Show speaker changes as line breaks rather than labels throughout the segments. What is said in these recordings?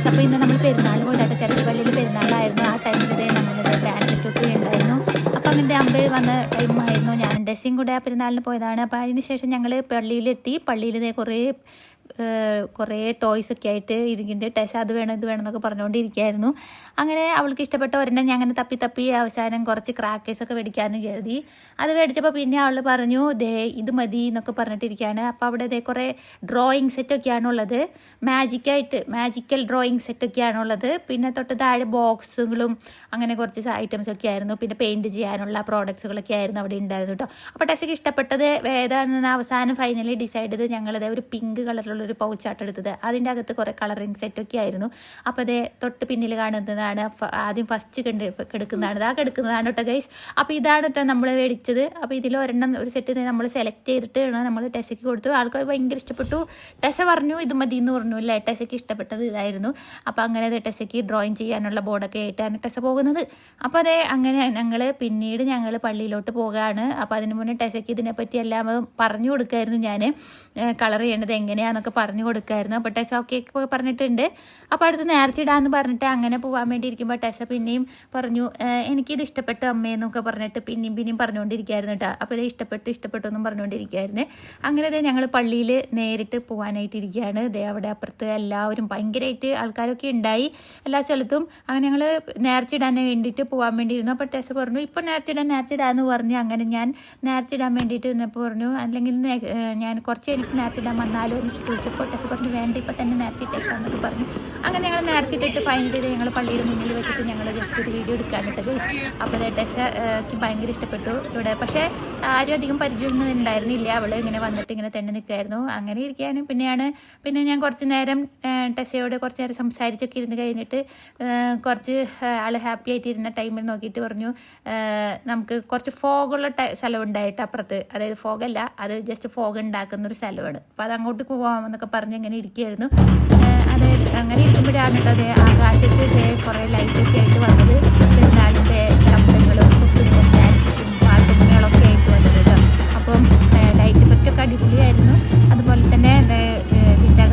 Guys. അപ്പോൾ ഇന്ന് നമ്മൾ പെരുന്നാൾ പോയതായിട്ട് ചെറുപ്പള്ളിയിൽ പെരുന്നാളായിരുന്നു. ആ ടൈമിൽ ഇതേ നമ്മളിത് ഡാൻസ് ഇട്ടൊക്കെ ഉണ്ടായിരുന്നു. അപ്പോൾ അങ്ങനെ അമ്പയിൽ വന്ന ടൈമായിരുന്നു. ഞാൻ ഡ്രസ്സിങ് കൂടെ പെരുന്നാളിന് പോയതാണ്. അപ്പോൾ അതിന് ശേഷം ഞങ്ങൾ പള്ളിയിലെത്തി. പള്ളിയിൽ ഇതേ കുറേ ടോയ്സൊക്കെ ആയിട്ട് ഇരിക്കുന്നുണ്ട്. ടെസ അത് വേണം ഇത് വേണം എന്നൊക്കെ പറഞ്ഞുകൊണ്ടിരിക്കുകയായിരുന്നു. അങ്ങനെ അവൾക്ക് ഇഷ്ടപ്പെട്ട ഒരെണ്ണം ഞാൻ അങ്ങനെ തപ്പി അവസാനം കുറച്ച് ക്രാക്കേഴ്സൊക്കെ മേടിക്കാമെന്ന് കരുതി. അത് മേടിച്ചപ്പോൾ പിന്നെ അവൾ പറഞ്ഞു ദേ ഇത് മതി എന്നൊക്കെ പറഞ്ഞിട്ടിരിക്കുകയാണ്. അപ്പോൾ അവിടെ ദേ കുറേ ഡ്രോയിങ് സെറ്റൊക്കെയാണ് ഉള്ളത്. മാജിക്കൽ ഡ്രോയിങ് സെറ്റൊക്കെയാണ് ഉള്ളത്. പിന്നെ തൊട്ട് താഴെ ബോക്സുകളും അങ്ങനെ കുറച്ച് ഐറ്റംസൊക്കെ ആയിരുന്നു. പിന്നെ പെയിൻറ്റ് ചെയ്യാനുള്ള പ്രോഡക്ട്സുകളൊക്കെ ആയിരുന്നു അവിടെ ഉണ്ടായിരുന്നു കേട്ടോ. അപ്പോൾ ടെസയ്ക്ക് ഇഷ്ടപ്പെട്ടത് ഏതാണെന്ന് അവസാനം ഫൈനലി ഡിസൈഡ് ചെയ്ത് ഞങ്ങളിത് ഒരു പിങ്ക് കളറിലുള്ളൊരു പൗച്ചാട്ട് എടുത്തത്. അതിൻ്റെ അകത്ത് കുറേ കളറിങ് സെറ്റൊക്കെ ആയിരുന്നു. അപ്പോൾ അതേ തൊട്ട് പിന്നിൽ കാണുന്നതാണ് ആദ്യം ഫസ്റ്റ് കിടക്കുന്നതാണ്. കിടക്കുന്നതാണ് കേട്ടോ ഗൈസ്. അപ്പോൾ ഇതാണ് കേട്ടോ നമ്മൾ മേടിച്ചത്. അപ്പോൾ ഇതിൽ ഒരെണ്ണം ഒരു സെറ്റ് നമ്മൾ സെലക്ട് ചെയ്തിട്ട് നമ്മൾ ടെസയ്ക്ക് കൊടുത്തു. ആൾക്ക് ഭയങ്കര ഇഷ്ടപ്പെട്ടു. ടെസ പറഞ്ഞു ഇത് മതി എന്ന് പറഞ്ഞു. ഇല്ല, ടെസയ്ക്ക് ഇഷ്ടപ്പെട്ടത് ഇതായിരുന്നു. അപ്പോൾ അങ്ങനെ ടെസയ്ക്ക് ഡ്രോയിങ് ചെയ്യാനുള്ള ബോർഡൊക്കെ ആയിട്ടാണ് ടെസ പോകുന്നത്. അപ്പോൾ അതേ അങ്ങനെ ഞങ്ങൾ പള്ളിയിലോട്ട് പോകുകയാണ്. അപ്പോൾ അതിന് മുന്നേ ടെസയ്ക്ക് ഇതിനെപ്പറ്റി എല്ലാം പറഞ്ഞു കൊടുക്കായിരുന്നു. ഞാൻ കളർ ചെയ്യേണ്ടത് എങ്ങനെയാണെന്നൊക്കെ പറഞ്ഞു കൊടുക്കായിരുന്നു. അപ്പോൾ ടെസ ഓക്കെ പറഞ്ഞിട്ടുണ്ട്. അപ്പോൾ അടുത്ത് നേർച്ചിടാന്ന് പറഞ്ഞിട്ട് അങ്ങനെ പോകാൻ വേണ്ടി ഇരിക്കുമ്പോൾ ടെസ പിന്നെയും പറഞ്ഞു എനിക്കിത് ഇഷ്ടപ്പെട്ടു അമ്മയെന്നൊക്കെ പറഞ്ഞിട്ട് പിന്നെയും പറഞ്ഞുകൊണ്ടിരിക്കുകയായിരുന്നു കേട്ടോ. അപ്പോൾ ഇത് ഇഷ്ടപ്പെട്ടു എന്നും പറഞ്ഞുകൊണ്ടിരിക്കുകയായിരുന്നു. അങ്ങനെ ഇതേ ഞങ്ങൾ പള്ളിയിൽ നേരിട്ട് പോകാനായിട്ട് ഇരിക്കുകയാണ്. ഇതേ അവിടെ അപ്പുറത്ത് എല്ലാവരും ഭയങ്കരമായിട്ട് ആൾക്കാരൊക്കെ ഉണ്ടായി എല്ലാ സ്ഥലത്തും. അങ്ങനെ ഞങ്ങൾ നേർച്ചിടാൻ വേണ്ടിയിട്ട് പോകാൻ വേണ്ടിയിരുന്നു. അപ്പോൾ ടെസ പറഞ്ഞു ഇപ്പോൾ നേർച്ചിടാന്ന് പറഞ്ഞു. അങ്ങനെ ഞാൻ നേർച്ചിടാൻ വേണ്ടിയിട്ട് നിന്നപ്പോൾ പറഞ്ഞു അല്ലെങ്കിൽ ഞാൻ കുറച്ച് എനിക്ക് നേർച്ചിടാൻ വന്നാലോ എനിക്ക് ചോദിച്ചപ്പോൾ ടെസ പറഞ്ഞു വേണ്ട ഇപ്പം തന്നെ നേർച്ചിട്ടേക്കാന്നൊക്കെ പറഞ്ഞു. അങ്ങനെ ഞങ്ങൾ നേർച്ചിട്ടിട്ട് ഫൈനൽ ചെയ്ത് ഞങ്ങൾ പള്ളിയുടെ മുന്നിൽ വെച്ചിട്ട് ഞങ്ങൾ ജസ്റ്റ് ഒരു വീഡിയോ എടുക്കാനിട്ട് ഗൈസ്. അപ്പോൾ ടെസയ്ക്ക് ഭയങ്കര ഇഷ്ടപ്പെട്ടു ഇവിടെ. പക്ഷേ ആരും അധികം പരിചയമൊന്നും ഉണ്ടായിരുന്നില്ല. അവൾ ഇങ്ങനെ വന്നിട്ട് ഇങ്ങനെ തന്നെ നിൽക്കുമായിരുന്നു. അങ്ങനെ ഇരിക്കുകയാണ്. പിന്നെ ഞാൻ കുറച്ച് നേരം ടെസയോട് കുറച്ച് നേരം സംസാരിച്ചൊക്കെ ഇരുന്ന് കഴിഞ്ഞിട്ട് കുറച്ച് ആൾ ഹാപ്പി ആയിട്ടിരുന്ന ടൈമിൽ നോക്കിയിട്ട് പറഞ്ഞു നമുക്ക് കുറച്ച് ഫോഗുള്ള സ്ഥലം ഉണ്ടായിട്ട് അപ്പുറത്ത്, അതായത് ഫോഗല്ല, അത് ജസ്റ്റ് ഫോഗ് ഉണ്ടാക്കുന്നൊരു സ്ഥലമാണ്. അപ്പോൾ അത് അങ്ങോട്ട് പോകാമെന്നൊക്കെ പറഞ്ഞ് ഇങ്ങനെ ഇരിക്കുകയായിരുന്നു. അതായത് അങ്ങനെ ഇരിക്കുമ്പോഴാണ് അത് ആകാശത്ത് കുറേ ലൈറ്റൊക്കെ ആയിട്ട് വന്നത്. പെരുന്നാളിൻ്റെ ശബ്ദങ്ങളും കുത്തുകളും ഡാൻസും പാട്ടുകളൊക്കെ ആയിട്ട് വന്നത് കേട്ടോ. അപ്പം ലൈറ്റ് എഫക്റ്റൊക്കെ അടിപൊളിയായിരുന്നു. അതുപോലെ തന്നെ ഇതിൻ്റെ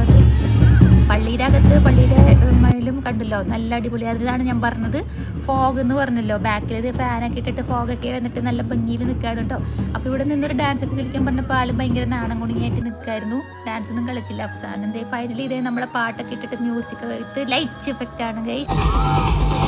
അകത്ത് പള്ളിയുടെ മയിലും കണ്ടല്ലോ നല്ല അടിപൊളിയായിരുന്നു. ഇതാണ് ഞാൻ പറഞ്ഞത് ഫോഗ് എന്ന് പറഞ്ഞല്ലോ. ബാക്കിൽ ഇത് ഫാനൊക്കെ ഇട്ടിട്ട് ഫോഗൊക്കെ വന്നിട്ട് നല്ല ഭംഗിയിൽ നിൽക്കുകയാണ് കേട്ടോ. അപ്പോൾ ഇവിടെ നിന്നൊരു ഡാൻസൊക്കെ കളിക്കാൻ പറഞ്ഞപ്പോൾ ആൾ ഭയങ്കര നാണം കുണിയായിട്ട് നിൽക്കായിരുന്നു. ഡാൻസൊന്നും കളിച്ചില്ല. അവസാനം ഫൈനലി ഇതേ നമ്മളെ പാട്ടൊക്കെ ഇട്ടിട്ട് മ്യൂസിക് ലൈറ്റ് എഫക്റ്റ് ആണ് ഗൈസ്.